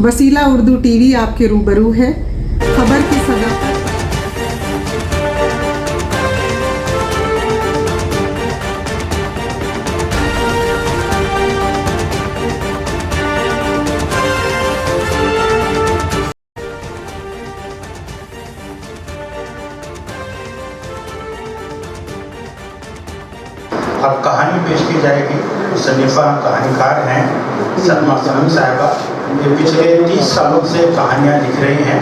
वसीला उर्दू टीवी आपके रूबरू है। खबर की सदाकत। अब कहानी पेश की जाएगी। सनीफा कहानीकार हैं सलमा सनम साहिबा। ये पिछले 30 सालों से कहानियाँ लिख रही हैं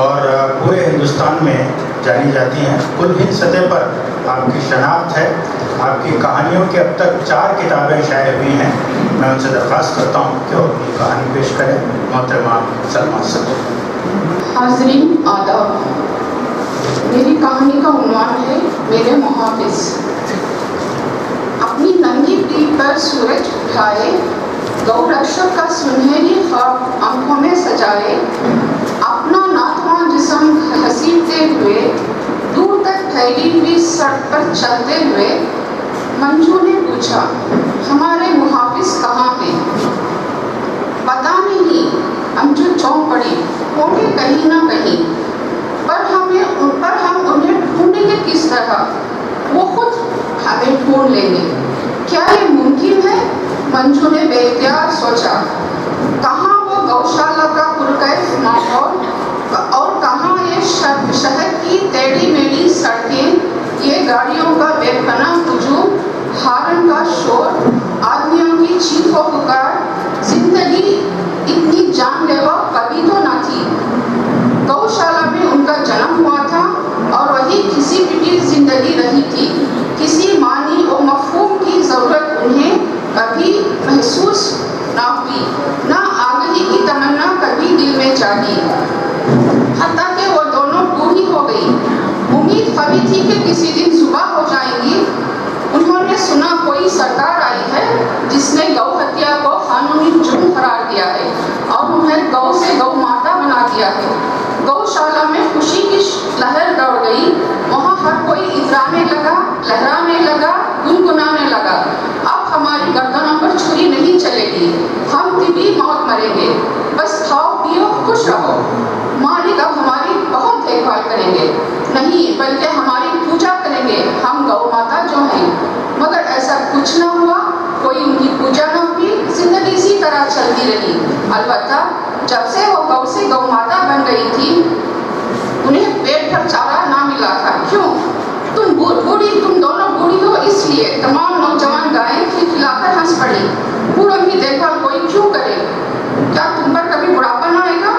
और पूरे हिंदुस्तान में जानी जाती हैं। कुल हिंद सतह पर आपकी शनाख्त है। आपकी कहानियों की अब तक 4 किताबें शाये हुई हैं। मैं उनसे दरख्वास्त करता हूँ कि वो अपनी कहानी पेश करें। मोहतरमा सलमा साहिबा। हाज़रीन आदाब, मेरी कहानी का उन्वान है मेरे मुहाफिज। अपनी नंगी पीठ पर सूरज उठाए, गौरक्षक का सुनहरी ख्वाब आंखों में सजाए, अपना नाथवां जिस्म घसीटते हुए दूर तक फैली हुई सड़क पर चलते हुए मंजू ने पूछा, हमारे मुहाफिज कहाँ हैं? पता नहीं, मंजू चौंक पड़ी। होंगे कहीं ना कहीं, पर हम उन्हें ढूंढेंगे किस तरह? वो खुद हमें ढूंढ लेंगे। क्या ये मुमकिन है? मंजू ने बेख्तियार सोचा। कहाँ वो गौशाला का पुरकैफ माहौल और कहाँ ये शहर की टेढ़ी मेढ़ी सड़कें, ये गाड़ियों का बेपनाह हुजूम, हारन का शोर, आदमियों की चीखों पुकार। जिंदगी इतनी जानलेवा कभी तो न थी। गौशाला में उनका जन्म हुआ था और वही घिसी पिटी जिंदगी रही थी। किसी मानी और मफहूम की ज़रूरत उन्हें कभी महसूस ना हुई, ना आगही की तमन्ना कभी दिल में जागी। हत्ता कि वो दोनों बूढ़ी हो गई। उम्मीद कभी थी कि किसी दिन सुबह हो जाएंगी। उन्होंने सुना कोई सरकार आई है जिसने गौ हत्या को कानूनी जुर्म करार दिया है और उन्हें गौ से गौ माता बना दिया है। गौशाला में खुशी की लहर दौड़ गई। वहाँ हर कोई इतराने लगा, लहराने लगा, गुनगुनाने लगा। अब हमारी गर्दनों पर छुरी नहीं चलेगी, हम तिबी मौत मरेंगे। बस खाओ पियो खुश रहो। मालिक अब हमारी बहुत देखभाल करेंगे, नहीं बल्कि हमारी पूजा करेंगे, हम गौ माता जो हैं। मगर ऐसा कुछ न हुआ, कोई उनकी पूजा न हुई। जिंदगी इसी तरह चलती रही। अलबत्ता जब से वो गौ से गौ माता बन गई थी, उन्हें पेट भर चारा ना मिला था। क्यों? तुम दोनों बूढ़ी हो इसलिए। तमाम नौजवान गायें खिलखिलाकर हंस पड़ी। बूढ़ों की देखभाल कोई क्यों करे? क्या तुम पर कभी बुढ़ापा न आएगा?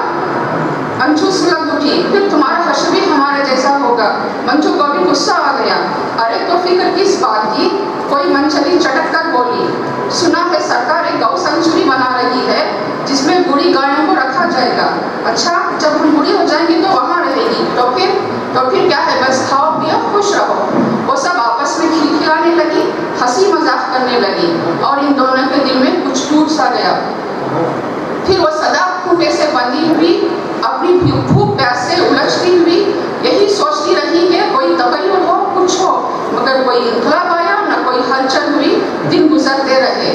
मंजू सुलग उठी। फिर तुम्हारा हश्र भी हमारे जैसा होगा। मंजू को भी गुस्सा आ गया। अरे तो फिक्र किस बात की? कोई मनचली चटक कर बोली, सुना है सरकार एक गौ सेंचुरी बना रही है जिसमें बूढ़ी गायों को रखा जाएगा। अच्छा, जब हम बूढ़ी हो जाएंगी तो वहाँ रहेगी। तो फिर क्या है? बस खाओ पियो खुश रहो। वो सब आपस में खिलखिलाने लगी, हंसी मजाक करने लगी और इन दोनों के दिल में कुछ टूट सा गया। फिर वो सदा खूंटे से बंधी हुई, अपनी भूख प्यास से उलझती हुई यही सोचती रही कि कोई तगय्युर हो, कुछ हो, मगर कोई इनकलाब आया न कोई हलचल हुई। दिन गुजरते रहे।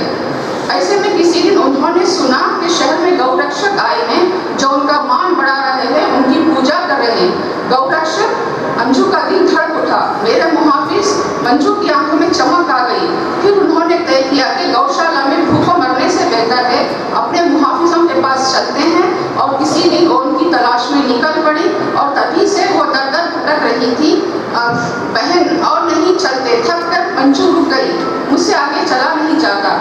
ऐसे में किसी दिन उन्होंने सुना कि शहर में गौरक्षक आए हैं जो उनका मान बढ़ा रहे हैं, उनकी पूजा कर रहे हैं। गौरक्षक? मंजू का दिल धड़क उठा। मेरे मुहाफिज? मंजू की आंखों में चमक आ गई। फिर उन्होंने तय किया कि गौशाला में भूखों मरने से बेहतर है अपने मुहाफिजों के पास चलते हैं। और किसी दिन वो उनकी तलाश में निकल पड़ी और तभी से वो दर दर भटक रही थी। बहन और नहीं चलते, थक कर मंजू रुक गई। मुझसे आगे चला नहीं जाता।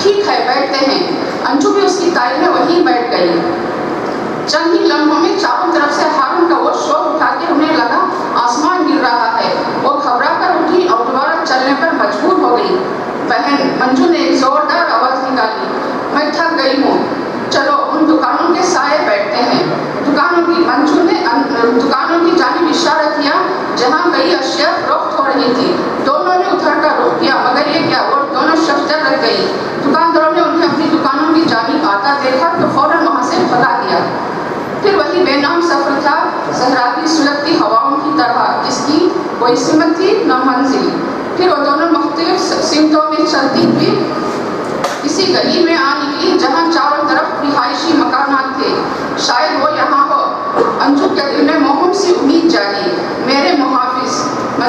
ठीक है बैठते हैं। अंजू भी उसकी तारीफ में वहीं बैठ गई। चंद ही लम्हों में चारों तरफ से हारून का वो शोर उठा के उन्हें लगा आसमान गिर रहा है। वो घबरा कर उठी और दोबारा चलने पर मजबूर हो गई। बहन, मंजू ने एक जोरदार आवाज निकाली, मैं थक गई हूँ, चलो उन दुकानों के साए बैठते हैं। मंजू ने दुकानों की जानिब इशारा किया जहाँ कई अशिया फरोख्त हो रही थी। दोनों ने उतर कर रुख किया, मगर ये क्या, वो दोनों शब्द रह गई। दुकानदारों ने उन्हें अपनी दुकानों की जानिब आता देखा तो फौरन वहाँ से भगा दिया। फिर वही बेनाम सफर था, सहरा की सुलगती हवाओं की तरह, जिसकी कोई सिमत थी न मंजिल। फिर वो दोनों मुख्तलिफ सिमतों में चलती हुई किसी गली में आ निकली जहाँ चारों तरफ रिहायशी मकानात थे।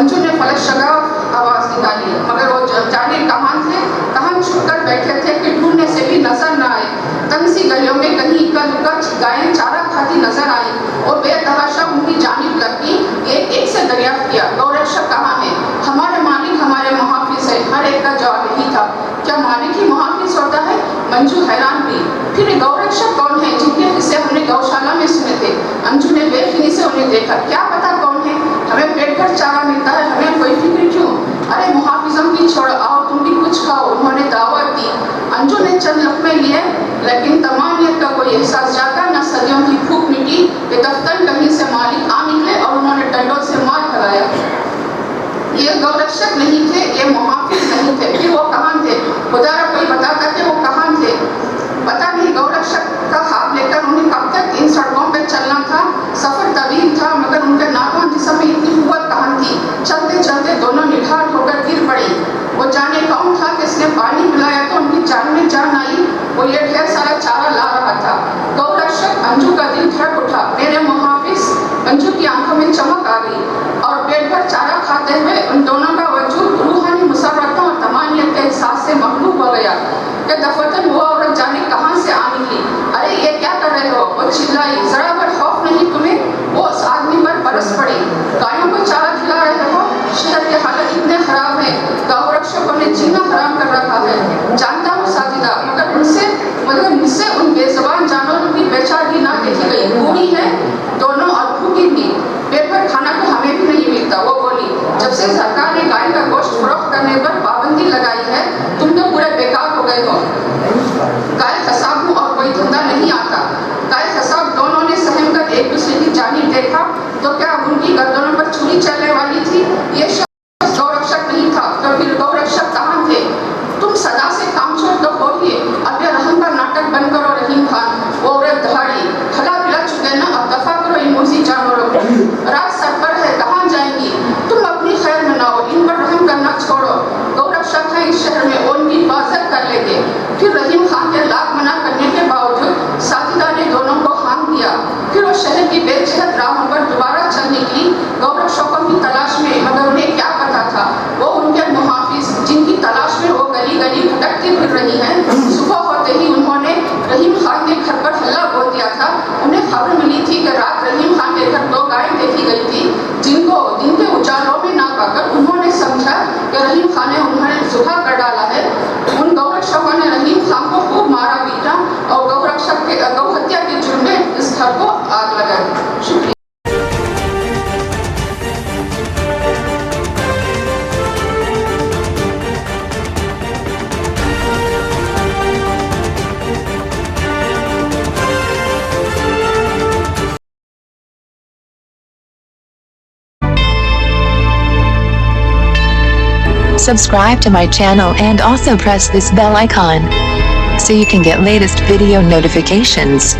अंजू ने फलक शगाफ आवाज निकाली, मगर वो जाने कहाँ थे, कहाँ छुपकर बैठे थे कि ढूंढने से भी नजर न आए। तंग सी गलियों में कहीं इक्का-दुक्का गायें चारा खाती नजर आई और बेतहाशा उनकी जानिब लगी। एक एक से दरियाफ्त किया, गौरक्षक कहाँ है? हमारे मालिक हमारे मुहाफिज है। हर एक का जवाब यही था, क्या मालिक ही मुहाफिज होता है? मंजू हैरान हुई। फिर गौरक्षक कौन है जिनके किस्से हमने गौशाला में सुने थे? अंजू ने बेखिनी से उन्हें देखा, क्या पता कौन है, हमें पेट भर चारा मिलता है, हमें कोई फिक्र क्यों? अरे मुहाफिजों की छोड़, आओ तुम भी कुछ खाओ, उन्होंने दावत दी। अंजू ने चंद लकमे लिए, लेकिन तमामियत का कोई एहसास जागा न। सदियों की भूख मिटी। बेदफ्तर कहीं से मालिक आ निकले और उन्होंने डंडों से मार भगाया। ये गौरक्षक नहीं थे, ये मुहाफिज नहीं थे, फिर वो कहाँ थे? खुदारा कोई बताता कि वो कहाँ थे? पता नहीं। गौरक्षक का हाथ लेकर उन्हें कब तक इन सड़कों पर चलना था? सफर तवील था, मगर उनके नाखून जिस्म में इतनी कुव्वत कहाँ थी? चलते चलते दोनों निढाल होकर गिर पड़ी। वो जाने कौन था कि इसने पानी पिलाया तो उनकी जान में जान आई। वो ये ढेर सारा चारा ला रहा था। गौरक्षक, अंजू का दिल धड़क उठा। मेरे मुहाफिज। अंजू की आंखों में चमक आ गई और पेट भर चारा खाते हुए उन दोनों का वजूद रूहानी मुसर्रतों और तमानियत के एहसास से मखलूक हो गया। कि दफतन हुआ औरत जाने कहाँ से आ निकली। अरे ये क्या कर रहे हो? वो चिल्लाई। जरा पर खौफ नहीं तुम्हें? वो उस आदमी पर बरस पड़ी। गायों को चारा खिला रहे हो? शहर के हालत इतने खराब है, गौरक्षकों ने जीना हराम कर रखा है। जानता हूँ साजिदा, मगर मुझसे उन बेज़बान जानवरों की बेचारी ना देखी गई। बूढ़ी है दोनों और भूखी भी। पेट भर खाना तो हमें भी नहीं मिलता। वो बोली, जब से सरकार ने गाय का गोश्त फरोख्त करने पर पाबंदी लगाई है, तुम तो पूरे बेकार हो गए हो। गाय खसाब हूँ और कोई धंधा नहीं आता। गाय खसाब दोनों ने सहम कर एक दूसरे की जानिब देखा तो क्या उनकी गर्दनों पर छुरी चलने वाली थी? ये शख्स गौरक्षक नहीं था, तो फिर गौरक्षक कहाँ थे? तुम सदा से कामचोर तो हो ही, अब ये रहम का नाटक बंद करो रहीम खान। वो औरत दहाड़ी, खला पिला चुके ना, अब दफा करो इन मुर्जी जानवरों को। रात सर पर है, कहाँ जाएंगी? तुम अपनी खैर मनाओ, इन पर रहम करना छोड़ो। गौरक्षक है इस शहर में, वो इनकी हिफाजत कर लेंगे। फिर रहीम खान के लाख मना करने के बावजूद साजिदा ने दोनों को हाँक दिया। फिर वो शहर की बेचहत राहों पर दोबारा चल निकली, गौरक्षकों की तलाश में। मगर उन्हें क्या पता था, वो उनके मुहाफिज जिनकी तलाश में वो गली गली भटकती फिर रही हैं। सुबह होते ही उन्होंने रहीम खान के घर पर हल्ला बोल दिया था। उन्हें खबर मिली थी कि रात रहीम खान के घर 2 गायें देखी गई थी, जिनको दिन के उजालों में ना पाकर उन्होंने समझा कि रहीम खान ने उन्हें सुबह कर डाला है। उन गौरक्षकों ने रहीम खान को खूब मारा पीटा और गौहत्या के जुर्म में इस घर को आग लगाई। शुक्रिया। Subscribe to my channel and also press this bell icon so you can get latest video notifications.